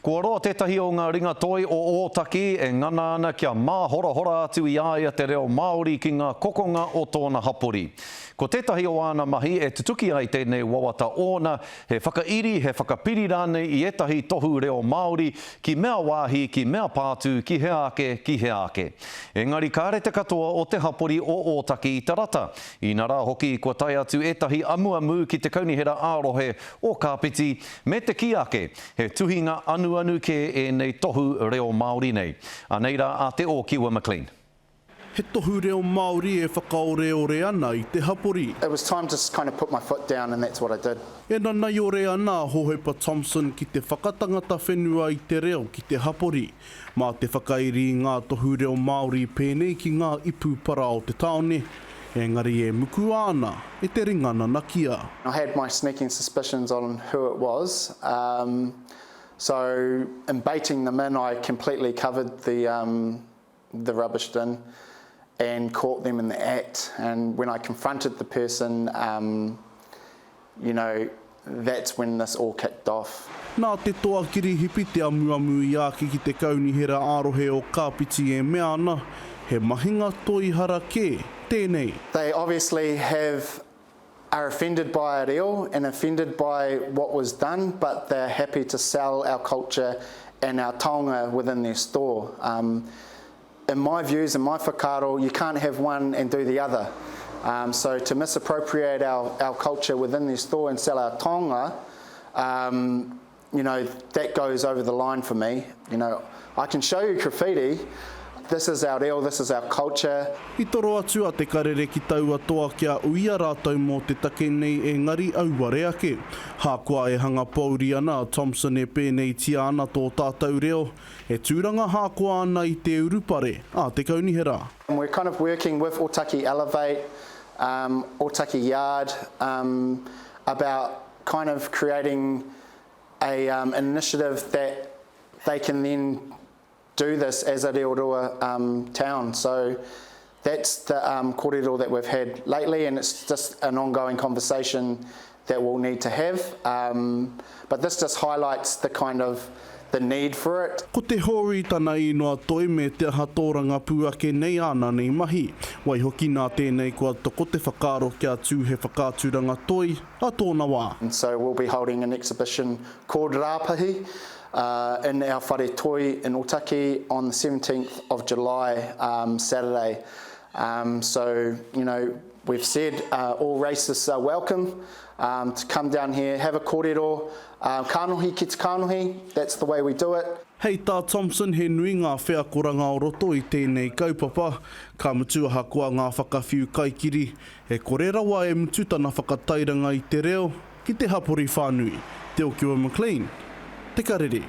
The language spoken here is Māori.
Kua roa tētahi o ngā ringa toi o Ōtaki e ngana ana kia māhora atu i āia te reo Māori ki ngā kokonga o tōna hapori. Ko tētahi o āna mahi e tutuki ai tēnei wawata ōna, he whakairi, he whakapiri rānei i etahi tohu reo Māori ki mea wāhi, ki mea pātu, ki he ake, ki he ake. Engari kāre te katoa o te hapori o Ōtaki i Tarata. I nā rā hoki kua tai atu etahi amuamu ki te kaunihera ārohe o Kāpiti me te kiake, he tuhinga anu ke e nei tohu reo Māori nei. Aneira a te o Kiwa McLean. He tohu reo Māori e whakaoreore ana i te hapori. It was time to kind of put my foot down and that's what I did. E nanai ore ana Hohepa Thompson ki te whakatangata whenua i te reo ki te hapori. Mā te whakairi i ngā tohu reo Māori pēnei ki ngā ipu para o te taone. Engari e muku ana e te ringana nakia. I had my sneaking suspicions on who it was. So in baiting them in, I completely covered the rubbish bin and caught them in the act. And when I confronted the person, you know, that's when this all kicked off. Nā te toa kirihipi te amuamu i āki ki te kaunihera ārohe o Kāpiti e mea ana, he mahinga toihara ke, tēnei. They obviously are offended by it all and offended by what was done, but they're happy to sell our culture and our taonga within their store. In my views, in my whakaaro, you can't have one and do the other. So to misappropriate our culture within their store and sell our taonga, you know, that goes over the line for me. You know, I can show you graffiti. This is our reo, this is our culture. I toro atu a te karere ki taua toa kia uia rātau mō te take nei e ngari auare ake. Hākua e hanga pauri ana, Thompson e pēnei tia ana tō tātou reo, e tūranga hākua ana i te urupare, a te kaunihera. We're kind of working with Ōtaki Elevate, Ōtaki Yard, about kind of creating an initiative that they can then do this as a Reorua town. So that's the kōrero that we've had lately, and it's just an ongoing conversation that we'll need to have. But this just highlights the need for it. Ko te hori tana inoa toi me te aha tōranga puake nei ana nei mahi. Wai hoki nā tēnei kua toko te whakaaro kia tū he whakāturanga toi a tōna wā. And so we'll be holding an exhibition called Rāpahi, in our whare toi in Ōtaki on the 17th of July, Saturday. So, you know, we've said all racists are welcome to come down here, have a kōrero, kānohi ki te kānohi, that's the way we do it. Hei tā Thompson, he nui ngā wheakoranga o roto i tēnei kaupapa, ka mutuaha kua ngā whakawhiu kaikiri, e kore rawa e mututana whakatairanga i te reo, ki te hapori whānui. Te o Kiwa McLean, te karere.